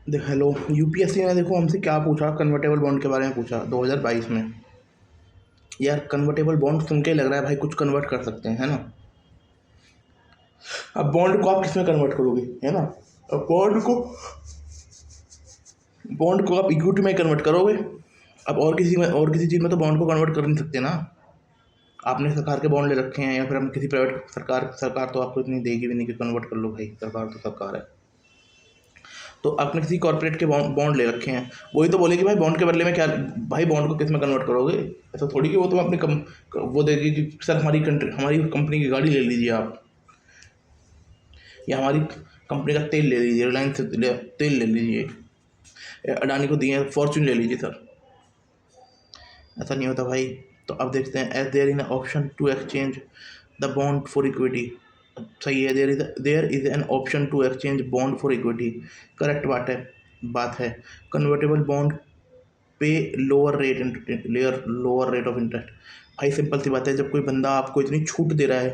देख hello. UPSC ने देखो हमसे क्या पूछा, कन्वर्टेबल बॉन्ड के बारे में पूछा 2022 में। यार कन्वर्टेबल बॉन्ड सुन के ही लग रहा है भाई कुछ कन्वर्ट कर सकते हैं, है ना। अब बॉन्ड को आप किस में कन्वर्ट करोगे, है ना। अब बॉन्ड को आप इक्विटी में कन्वर्ट करोगे। अब और किसी चीज़ में तो बॉन्ड को कन्वर्ट कर नहीं सकते ना। आपने सरकार के बॉन्ड ले रखे हैं या फिर हम किसी प्राइवेट सरकार सरकार तो आपको इतनी देगी भी नहीं कि कन्वर्ट कर लो भाई, सरकार तो सरकार है। तो आपने किसी कॉर्पोरेट के बॉन्ड ले रखे हैं, वही तो बोलेगी भाई बॉन्ड के बदले में क्या। भाई बॉन्ड को किस में कन्वर्ट करोगे। ऐसा थोड़ी कि वो तुम अपनी वो देगी कि सर हमारी कंपनी की गाड़ी ले लीजिए आप, या हमारी कंपनी का तेल ले लीजिए, रिलायंस से तेल ले लीजिए, या अडानी को दिए फॉर्चून ले लीजिए सर। ऐसा नहीं होता भाई। तो अब देखते हैं, as there in option to exchange the bond for equity. सही है, there is an option to exchange bond for equity. Correct बात है। Convertible bond pay lower rate of interest. भाई सिंपल सी बात है, जब कोई बंदा आपको इतनी छूट दे रहा है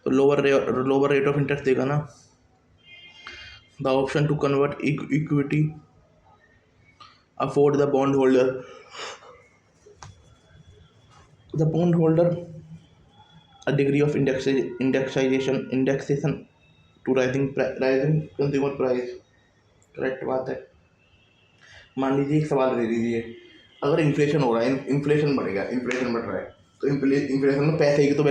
तो लोअर रेट ऑफ इंटरेस्ट देगा ना। The option to convert equity afford the bond holder a degree of indexation to rising consumer price। Correct बात है। मान लीजिए एक सवाल ले लीजिए, अगर इन्फ्लेशन हो रहा है, इन्फ्लेशन बढ़ रहा है, तो इन्फ्लेशन में पैसे की तो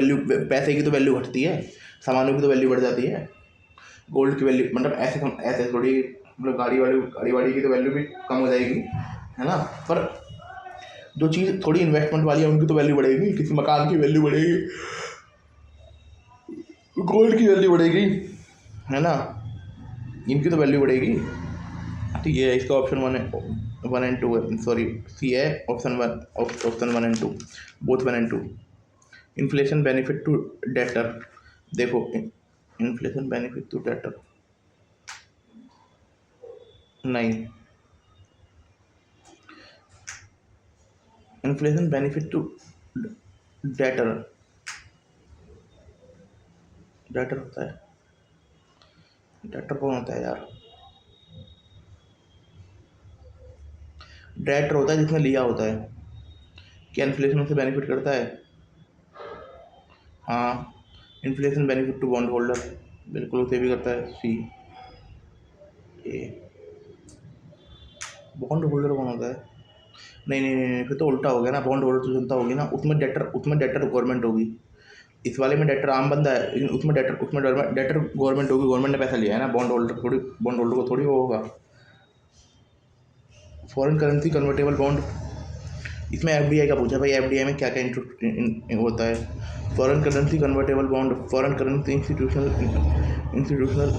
वैल्यू घटती है, सामानों की तो वैल्यू बढ़ जाती है। गोल्ड की वैल्यू मतलब ऐसे थोड़ी, मतलब गाड़ी वाड़ी की तो वैल्यू भी कम हो जाएगी, है ना। पर जो चीज़ थोड़ी इन्वेस्टमेंट वाली है उनकी तो वैल्यू बढ़ेगी, किसी मकान की वैल्यू बढ़ेगी, गोल्ड की वैल्यू बढ़ेगी, है ना। इनकी तो वैल्यू बढ़ेगी। ठीक है, इसका ऑप्शन वन एंड टू है, सॉरी सी है option 1 and 2, both 1 and 2। Inflation benefit to debtor. देखो, इन्फ्लेशन बेनिफिट टू डेटर नहीं, inflation benefit to debtor debtor होता है। डेटर कौन होता है यार। डेटर होता है जिसने लिया होता है। क्या इन्फ्लेशन से बेनिफिट करता है। हाँ, inflation benefit to bond holder, बिल्कुल उसे भी करता है। सी ए। बॉन्ड होल्डर कौन होता है। नहीं, फिर तो उल्टा हो गया ना। बॉन्ड होल्डर तो जनता होगी ना, उसमें डेटर गवर्नमेंट होगी। इस वाले में डेटर आम बंदा है, लेकिन उसमें डेटर गवर्नमेंट होगी। गवर्नमेंट ने पैसा लिया है ना, बॉन्ड होल्डर को थोड़ी वो होगा। फॉरेन करेंसी कन्वर्टेबल बॉन्ड, इसमें एफडीआई का पूछा भाई, एफडीआई में क्या क्या होता है। Foreign currency convertible bond, foreign currency institutional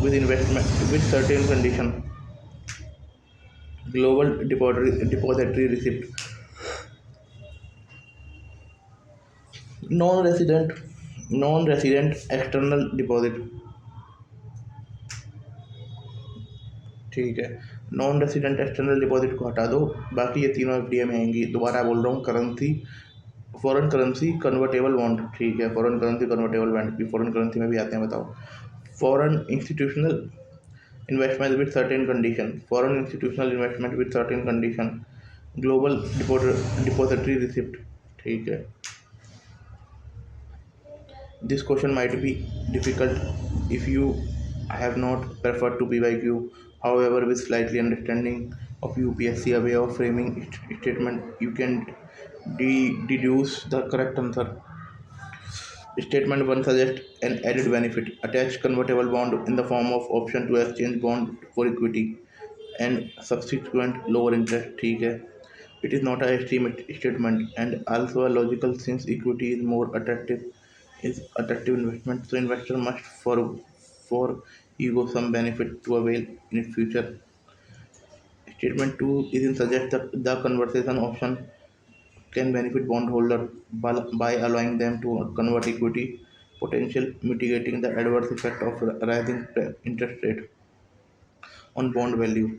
with investment with certain condition, global depository receipt, non resident external deposit. ठीक है, नॉन रेसिडेंट एक्सटर्नल डिपॉजिट को हटा दो, बाकी ये तीनों एफडीआई में आएंगी। दोबारा बोल रहा हूँ, फॉरेन करेंसी कन्वर्टेबल बॉन्ड। ठीक है, फॉरेन करेंसी कन्वर्टेबल बॉन्ड भी फॉरेन करेंसी में भी आते हैं, बताओ। Foreign institutional investment with certain condition, global depository receipt. ठीक है, this question might be difficult if you have not preferred to PYQ. However, with slightly understanding of UPSC way of framing statement, you can deduce the correct answer. Statement 1 suggests an added benefit: attach convertible bond in the form of option to exchange bond for equity and subsequent lower interest. ठीक है, it is not a extreme statement and also a logical, since equity is more attractive investment, so investor must for ego some benefit to avail in future. Statement 2 is in suggest that the conversion option can benefit bondholder by allowing them to convert equity potential, mitigating the adverse effect of rising interest rate on bond value,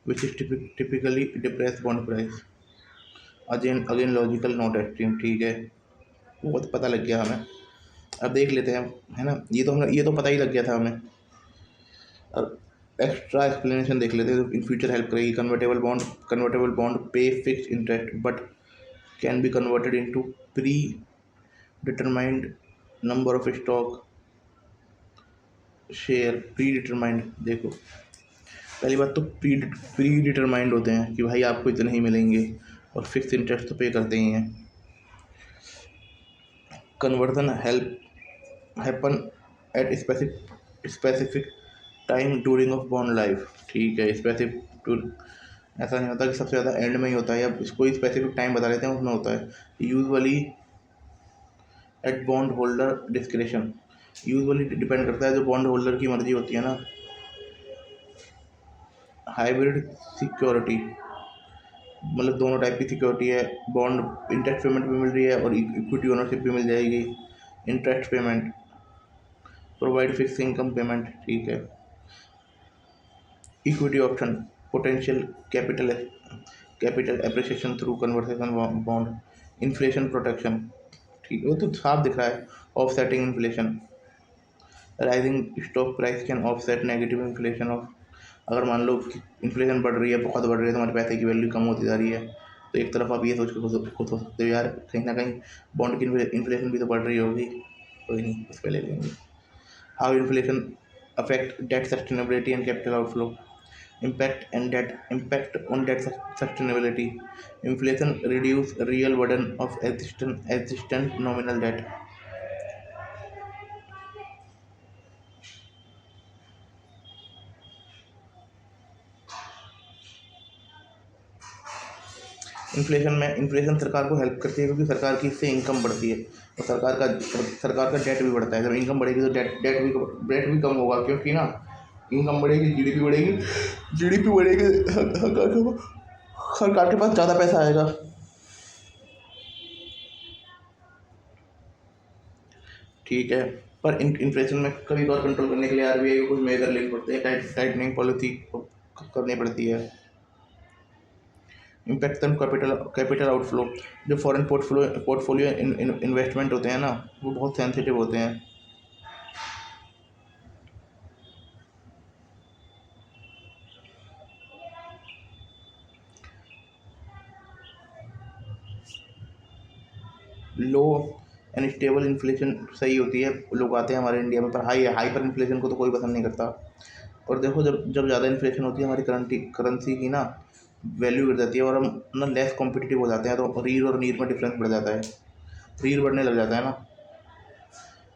which is typically depress bond price. Again logical, not extreme। ठीक है, वो तो पता लग गया हमें। अब देख लेते हैं, है ना। ये तो पता ही लग गया था हमें। अब एक्स्ट्रा एक्सप्लेनेशन देख लेते हैं तो इन फ्यूचर हेल्प करेगी। कन्वर्टेबल बॉन्ड पे fix interest but can be converted into pre determined number of stock share. Pre determined, देखो पहली बात तो प्री डिटरमाइंड होते हैं कि भाई आपको इतने ही मिलेंगे, और फिक्स इंटरेस्ट तो पे करते ही हैं। Conversion help happen at specific time during of bond life. ठीक है, स्पेसिफिक ऐसा नहीं होता कि सबसे ज़्यादा एंड में ही होता है, या इसको स्पेसिफिक टाइम बता देते हैं उसमें होता है। Usually at bond holder discretion, usually depend करता है जो बॉन्ड होल्डर की मर्जी होती है ना। हाइब्रिड सिक्योरिटी मतलब दोनों टाइप की सिक्योरिटी है, बॉन्ड इंटरेस्ट पेमेंट भी मिल रही है और इक्विटी ओनरशिप भी मिल जाएगी। Interest payment provide fix income payment, ठीक है। Equity option potential capital appreciation through conversation bond. Inflation protection, ठीक है, वो तो साफ दिख रहा है। Offsetting inflation, rising stock price can offset negative inflation of. अगर मान लो कि इन्फ्लेशन बढ़ रही है, बहुत बढ़ रही है, तुम्हारे पैसे की वैल्यू कम होती जा रही है, तो एक तरफ आप ये सोच के खुद हो सकते हो यार कहीं ना कहीं बॉन्ड की इन्फ्लेशन भी तो बढ़ रही होगी, कोई नहीं उस पर ले लेंगे। How inflation affect debt sustainability and capital outflow. Impact on debt sustainability. Inflation reduce real burden of existent nominal debt. Inflation सरकार को हेल्प करती है क्योंकि सरकार की इससे इनकम बढ़ती है, और सरकार का डेट भी बढ़ता है। जब इनकम बढ़ेगी तो डेट भी कम होगा, क्योंकि ना इनकम बढ़ेगी, जीडीपी बढ़ेगी, सरकार के पास ज़्यादा पैसा आएगा। ठीक है, पर इन्फ्लेशन में कभी और कंट्रोल करने के लिए आरबीआई को कुछ मेजर लेने पड़ते हैं, टाइटनिंग पॉलिसी करनी पड़ती है। इम्पैक्ट ऑन कैपिटल आउटफ्लो, जो फॉरेन पोर्टफोलियो इन्वेस्टमेंट होते हैं ना, वो बहुत सेंसिटिव होते हैं। लो एंड स्टेबल इन्फ्लेशन सही होती है, लोग आते हैं हमारे इंडिया में, पर हाइपर इन्फ्लेशन को तो कोई पसंद नहीं करता। और देखो जब जब ज़्यादा इन्फ्लेशन होती है हमारी करेंसी की ना वैल्यू गिर जाती है, और हम ना लेस कॉम्पिटिटिव हो जाते हैं, तो रील और नीर में डिफरेंस बढ़ जाता है, रील बढ़ने लग जाता है ना।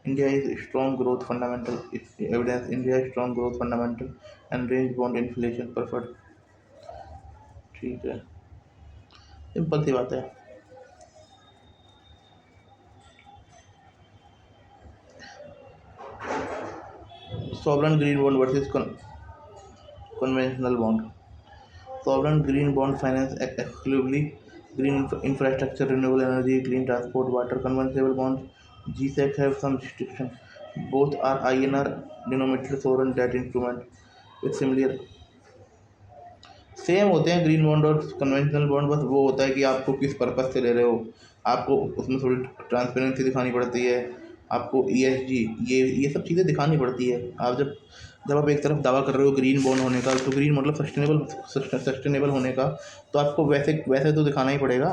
India is strong growth fundamental evidence, India strong growth fundamental and range bond inflation perfect. ठीक है, सिंपल सी बात है। Sovereign green bond versus conventional bond. Sovereign green bond finance exclusively green infrastructure, renewable energy, clean transport, water. Convertible bonds, GSEC have some restrictions. Both are INR denominated sovereign debt instrument with similar same होते हैं green bond और conventional bond. बस वो होता है कि आपको किस पर्पज़ से ले रहे हो, आपको उसमें थोड़ी ट्रांसपेरेंसी दिखानी पड़ती है, आपको ESG ये सब चीज़ें दिखानी पड़ती है। आप जब जब आप एक तरफ दावा कर रहे हो ग्रीन बॉन्ड होने का, तो ग्रीन मतलब सस्टेनेबल होने का, तो आपको वैसे वैसे तो दिखाना ही पड़ेगा।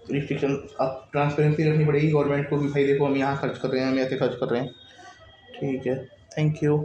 रिस्ट्रिक्शन, आप ट्रांसपेरेंसी रखनी पड़ेगी गवर्नमेंट को कि भाई देखो हम यहाँ खर्च कर रहे हैं, हम ऐसे खर्च कर रहे हैं। ठीक है, थैंक यू।